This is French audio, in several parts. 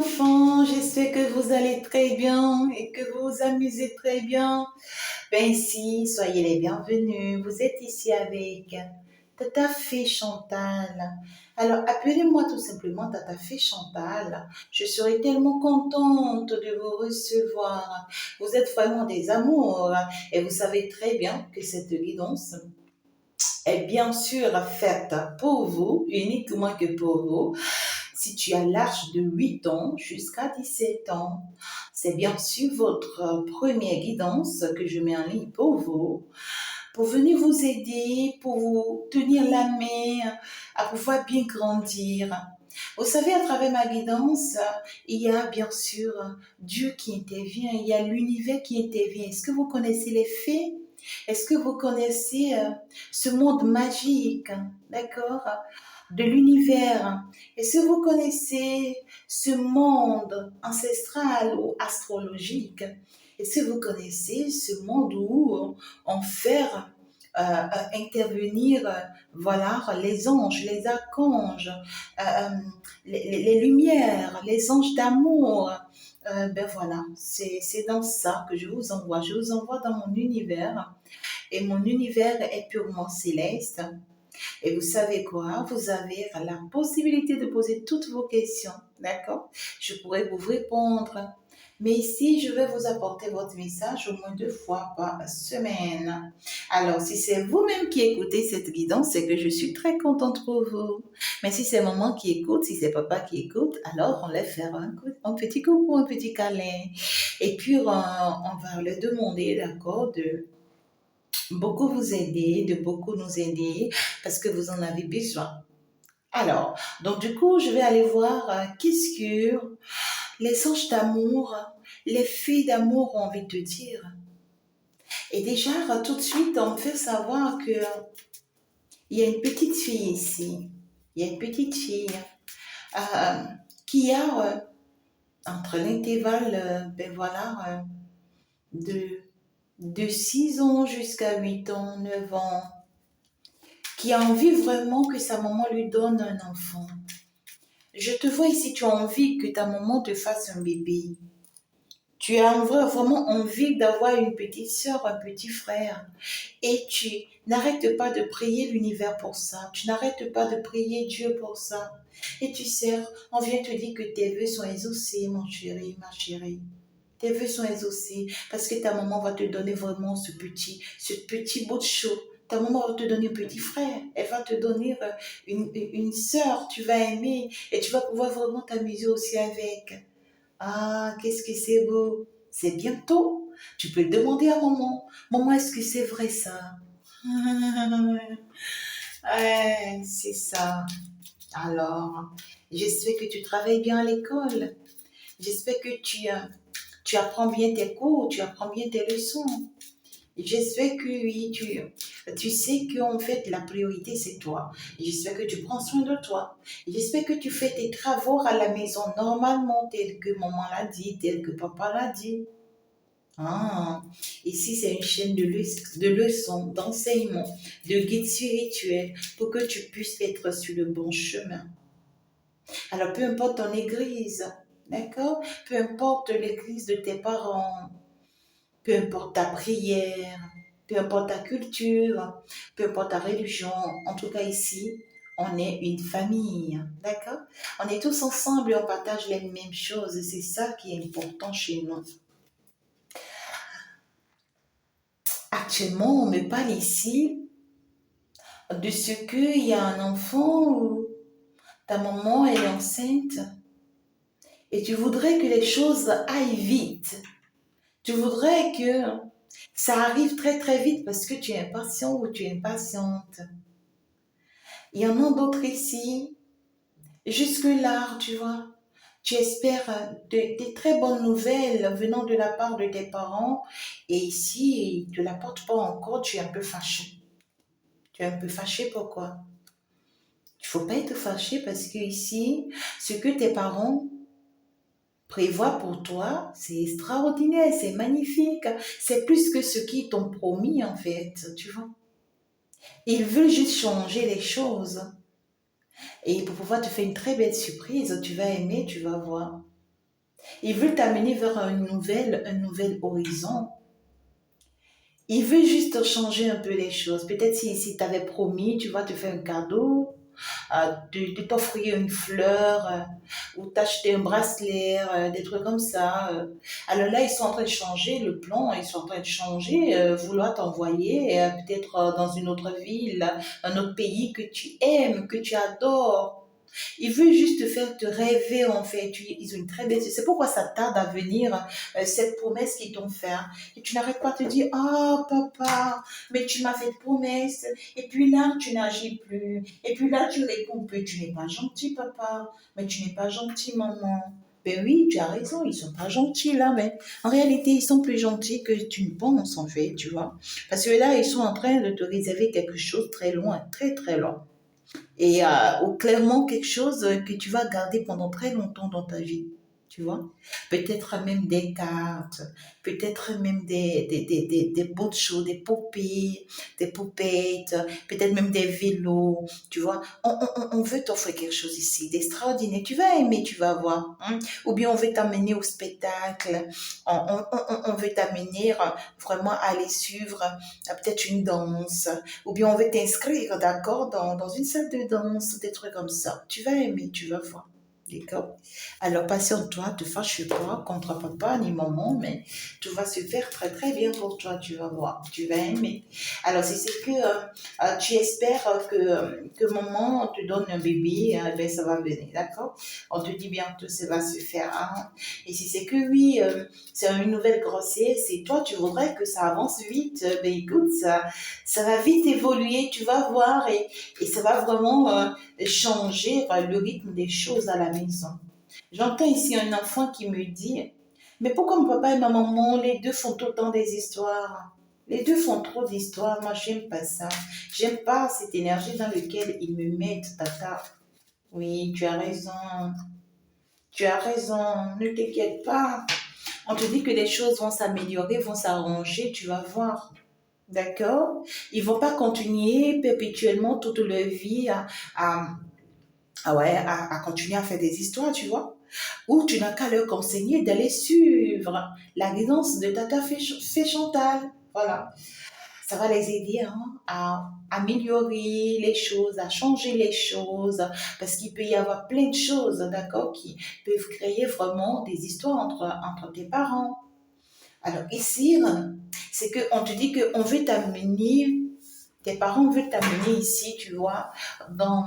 enfants, j'espère que vous allez très bien et que vous vous amusez très bien. Ben si, soyez les bienvenus. Vous êtes ici avec Tata Fée Chantal. Alors, appelez-moi tout simplement Tata Fée Chantal. Je serai tellement contente de vous recevoir. Vous êtes vraiment des amours et vous savez très bien que cette guidance est bien sûr faite pour vous, uniquement que pour vous. Si tu as l'âge de 8 ans jusqu'à 17 ans, c'est bien sûr votre première guidance que je mets en ligne pour venir vous aider, pour vous tenir la main, à pouvoir bien grandir. Vous savez, à travers ma guidance, il y a bien sûr Dieu qui intervient, il y a l'univers qui intervient. Est-ce que vous connaissez les fées? Est-ce que vous connaissez ce monde magique, d'accord, de l'univers? Est-ce que vous connaissez ce monde ancestral ou astrologique? Est-ce que vous connaissez ce monde où on fait intervenir voilà, les anges, les archanges, les lumières, les anges d'amour? Ben voilà, c'est dans ça que je vous envoie. Je vous envoie dans mon univers et mon univers est purement céleste. Et vous savez quoi? Vous avez la possibilité de poser toutes vos questions, d'accord? Je pourrais vous répondre. Mais ici, je vais vous apporter votre message au moins 2 fois par semaine. Alors, si c'est vous-même qui écoutez cette guidance, c'est que je suis très contente pour vous. Mais si c'est maman qui écoute, si c'est papa qui écoute, alors on va faire un petit coucou, un petit câlin. Et puis, on va leur demander, d'accord, de beaucoup vous aider, de beaucoup nous aider, parce que vous en avez besoin. Alors, donc du coup, je vais aller voir qu'est-ce que les anges d'amour, les fées d'amour ont envie de te dire. Et déjà, tout de suite, on me fait savoir que il y a une petite fille ici. Il y a une petite fille euh, qui a entre l'intervalle, ben voilà, de, de 6 ans jusqu'à 8 ans, 9 ans, qui a envie vraiment que sa maman lui donne un enfant. Je te vois ici, tu as envie que ta maman te fasse un bébé. Tu as vraiment envie d'avoir une petite soeur, un petit frère. Et tu n'arrêtes pas de prier l'univers pour ça. Tu n'arrêtes pas de prier Dieu pour ça. Et tu sais, on vient te dire que tes vœux sont exaucés, mon chéri, ma chérie. Tes vœux sont exaucés parce que ta maman va te donner vraiment ce petit bout de chaud. Ta maman va te donner un petit frère. Elle va te donner une sœur. Tu vas aimer et tu vas pouvoir vraiment t'amuser aussi avec. Ah, qu'est-ce que c'est beau. C'est bientôt. Tu peux le demander à maman. Maman, est-ce que c'est vrai ça? Ouais, c'est ça. Alors, j'espère que tu travailles bien à l'école. J'espère que tu apprends bien tes cours, tu apprends bien tes leçons. J'espère que oui, tu sais qu'en fait, la priorité, c'est toi. J'espère que tu prends soin de toi. J'espère que tu fais tes travaux à la maison normalement, tel que maman l'a dit, tel que papa l'a dit. Ah, ici, c'est une chaîne de leçons, d'enseignements, de guides spirituels pour que tu puisses être sur le bon chemin. Alors, peu importe ton église, d'accord? Peu importe l'église de tes parents, peu importe ta prière, peu importe ta culture, peu importe ta religion, en tout cas ici, on est une famille, d'accord? On est tous ensemble et on partage les mêmes choses et c'est ça qui est important chez nous. Actuellement, on me parle ici de ce qu'il y a un enfant ou ta maman elle est enceinte et tu voudrais que les choses aillent vite. Tu voudrais que ça arrive très très vite parce que tu es impatient ou tu es impatiente. Il y en a d'autres ici, jusque-là, tu vois. Tu espères des très bonnes nouvelles venant de la part de tes parents et ici, ils ne te l'apportent pas encore, tu es un peu fâché. Tu es un peu fâché, pourquoi? Il ne faut pas être fâché parce que ici, ce que tes parents prévoient pour toi, c'est extraordinaire, c'est magnifique. C'est plus que ce qu'ils t'ont promis, en fait, tu vois. Ils veulent juste changer les choses. Et pour pouvoir te faire une très belle surprise, tu vas aimer, tu vas voir. Il veut t'amener vers un nouvel horizon. Il veut juste changer un peu les choses. Peut-être si tu avais promis, tu vas te faire un cadeau, de t'offrir une fleur ou t'acheter un bracelet, des trucs comme ça. Alors là, ils sont en train de changer le plan, ils sont en train de changer, vouloir t'envoyer peut-être dans une autre ville, un autre pays que tu aimes, que tu adores. Il veut juste te faire te rêver, en fait. Ils ont une très belle... C'est pourquoi ça tarde à venir, cette promesse qu'ils t'ont faite. Et tu n'arrêtes pas de te dire, ah, papa, mais tu m'as fait de promesse. Et puis là, tu n'agis plus. Et puis là, tu réponds plus. Tu n'es pas gentil, papa. Mais tu n'es pas gentil, maman. Ben oui, tu as raison, ils sont pas gentils là, mais en réalité, ils sont plus gentils que tu ne penses, en fait, tu vois. Parce que là, ils sont en train de te réserver quelque chose très loin, très très loin et ou clairement quelque chose que tu vas garder pendant très longtemps dans ta vie. Tu vois, peut-être même des cartes, peut-être même des bouts de choses, des poupées, des poupettes, peut-être même des vélos, tu vois. On veut t'offrir quelque chose ici d'extraordinaire. Tu vas aimer, tu vas voir. Hein? Ou bien on veut t'amener au spectacle, on veut t'amener vraiment à aller suivre peut-être une danse, ou bien on veut t'inscrire, d'accord, dans une salle de danse, des trucs comme ça. Tu vas aimer, tu vas voir. D'accord? Alors, patiente-toi, te fâche pas contre papa ni maman, mais tout va se faire très très bien pour toi, tu vas voir, tu vas aimer. Alors, si c'est que tu espères que maman te donne un bébé, ben, ça va venir, d'accord? On te dit bientôt, ça va se faire. Hein? Et si c'est que oui, c'est une nouvelle grossesse et toi, tu voudrais que ça avance vite, ben écoute, ça va vite évoluer, tu vas voir, et ça va vraiment changer le rythme des choses à la maison. J'entends ici un enfant qui me dit, mais pourquoi mon papa et ma maman, les deux font autant des histoires? Les deux font trop d'histoires, moi j'aime pas ça. J'aime pas cette énergie dans laquelle ils me mettent, tata. Oui, tu as raison. Tu as raison, ne t'inquiète pas. On te dit que les choses vont s'améliorer, vont s'arranger, tu vas voir. D'accord? Ils vont pas continuer perpétuellement toute leur vie à, ouais, à continuer à faire des histoires, tu vois. Ou tu n'as qu'à leur conseiller d'aller suivre la guidance de Tata Fé Chantal. Voilà. Ça va les aider hein, à améliorer les choses, à changer les choses, parce qu'il peut y avoir plein de choses, d'accord, qui peuvent créer vraiment des histoires entre tes parents. Alors ici, c'est qu'on te dit qu'on veut t'amener, tes parents veulent t'amener ici, tu vois, dans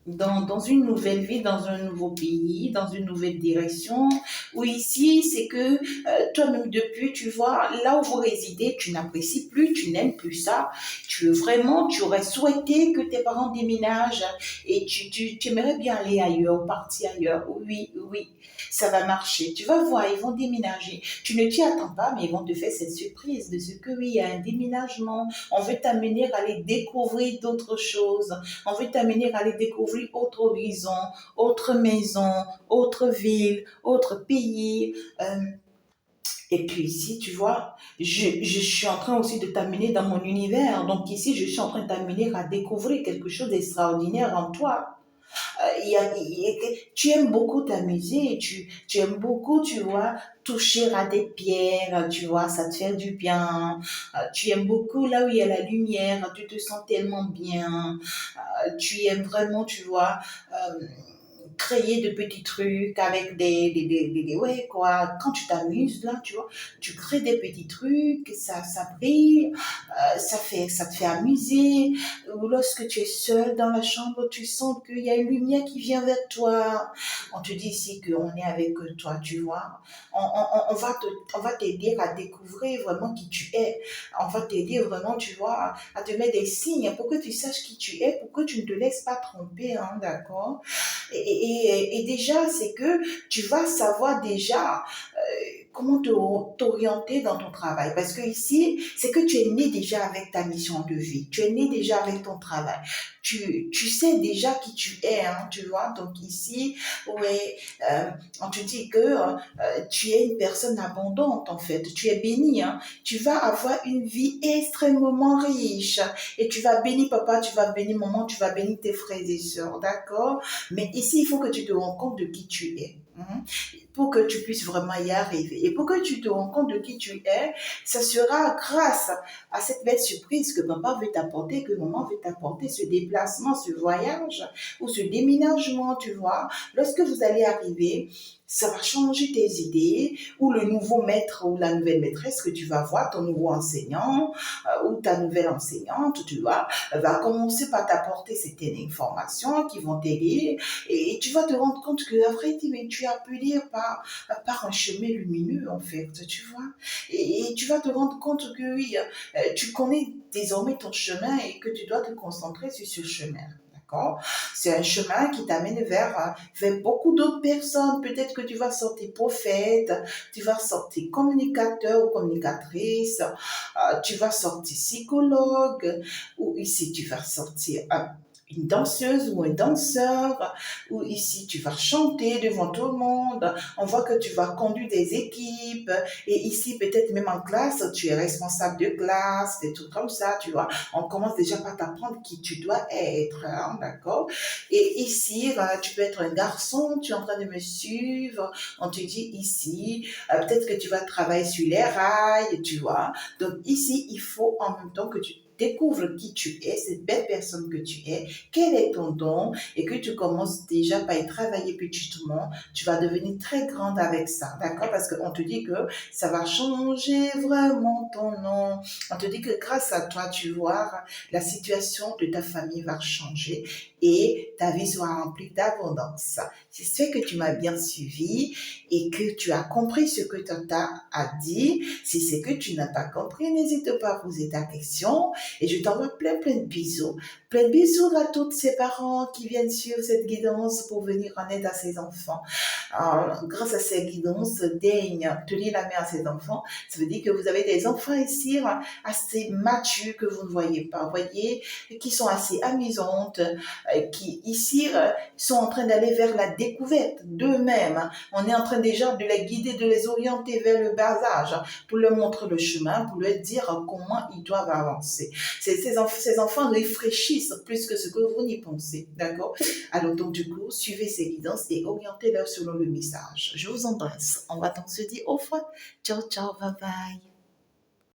dans une nouvelle vie, dans un nouveau pays, dans une nouvelle direction, où ici, c'est que toi-même depuis, tu vois, là où vous résidez, tu n'apprécies plus, tu n'aimes plus ça, tu aurais souhaité que tes parents déménagent et tu aimerais bien aller ailleurs, partir ailleurs. Oui, oui, ça va marcher. Tu vas voir, ils vont déménager. Tu ne t'y attends pas, mais ils vont te faire cette surprise de ce que oui, il y a un déménagement. On veut t'amener à aller découvrir d'autres choses. On veut t'amener à aller découvrir autre horizon, autre maison, autre ville, autre pays. Et puis ici, tu vois, je suis en train aussi de t'amener dans mon univers. Donc ici, je suis en train de t'amener à découvrir quelque chose d'extraordinaire en toi. Tu aimes beaucoup t'amuser, tu aimes beaucoup, tu vois, toucher à des pierres, tu vois, ça te fait du bien. Tu aimes beaucoup là où il y a la lumière, tu te sens tellement bien. Tu aimes vraiment, tu vois, euh, créer de petits trucs avec ouais, quoi. Quand tu t'amuses, là, tu vois, tu crées des petits trucs, ça brille, ça te fait amuser. Ou lorsque tu es seul dans la chambre, tu sens qu'il y a une lumière qui vient vers toi. On te dit ici qu'on est avec toi, tu vois. On va t'aider à découvrir vraiment qui tu es. On va t'aider vraiment, tu vois, à te mettre des signes pour que tu saches qui tu es, pour que tu ne te laisses pas tromper, hein, d'accord? Et déjà, c'est que tu vas savoir déjà comment t'orienter dans ton travail. Parce que ici, c'est que tu es né déjà avec ta mission de vie. Tu es né déjà avec ton travail. Tu sais déjà qui tu es, hein, tu vois. Donc ici, ouais, on te dit que tu es une personne abondante, en fait. Tu es béni, hein. Tu vas avoir une vie extrêmement riche. Et tu vas bénir papa, tu vas bénir maman, tu vas bénir tes frères et sœurs, d'accord? Mais ici, il faut que tu te rends compte de qui tu es. Hein, pour que tu puisses vraiment y arriver. Et pour que tu te rends compte de qui tu es, ça sera grâce à cette belle surprise que papa veut t'apporter, que maman veut t'apporter, ce déplacement, ce voyage ou ce déménagement, tu vois. Lorsque vous allez arriver, ça va changer tes idées, ou le nouveau maître ou la nouvelle maîtresse que tu vas voir, ton nouveau enseignant ou ta nouvelle enseignante, tu vois, va commencer par t'apporter certaines informations qui vont t'aider et tu vas te rendre compte que après, tu es appelé par un chemin lumineux, en fait, tu vois. Et tu vas te rendre compte que oui, tu connais désormais ton chemin et que tu dois te concentrer sur ce chemin. D'accord? C'est un chemin qui t'amène vers beaucoup d'autres personnes. Peut-être que tu vas sortir prophète, tu vas sortir communicateur ou communicatrice, tu vas sortir psychologue, ou ici tu vas sortir une danseuse ou un danseur, ou ici tu vas chanter devant tout le monde, on voit que tu vas conduire des équipes, et ici peut-être même en classe, tu es responsable de classe, des trucs comme ça, tu vois, on commence déjà par t'apprendre qui tu dois être, hein, d'accord? Et ici, tu peux être un garçon, tu es en train de me suivre, on te dit ici, peut-être que tu vas travailler sur les rails, tu vois, donc ici, il faut en même temps que tu découvres qui tu es, cette belle personne que tu es, quel est ton don et que tu commences déjà par y travailler petitement, tu vas devenir très grande avec ça, d'accord? Parce qu'on te dit que ça va changer vraiment ton nom. On te dit que grâce à toi, tu vois, la situation de ta famille va changer et ta vie sera remplie d'abondance. J'espère que tu m'as bien suivi et que tu as compris ce que tata a dit. Si c'est que tu n'as pas compris, n'hésite pas à poser ta question et je t'envoie plein de bisous. Plein de bisous à tous ces parents qui viennent suivre cette guidance pour venir en aide à ces enfants. Grâce à ces guidances, daigne tenir la main à ces enfants. Ça veut dire que vous avez des enfants ici assez matures que vous ne voyez pas, vous voyez, qui sont assez amusantes, qui ici sont en train d'aller vers la découverte d'eux-mêmes. On est en train déjà de les guider, de les orienter vers le bas âge pour leur montrer le chemin, pour leur dire comment ils doivent avancer. Ces enfants réfléchissent plus que ce que vous n'y pensez, d'accord? Alors donc du coup, suivez ces guidances et orientez-leur selon le message. Je vous embrasse. On va donc se dire au revoir. Ciao, ciao, bye bye.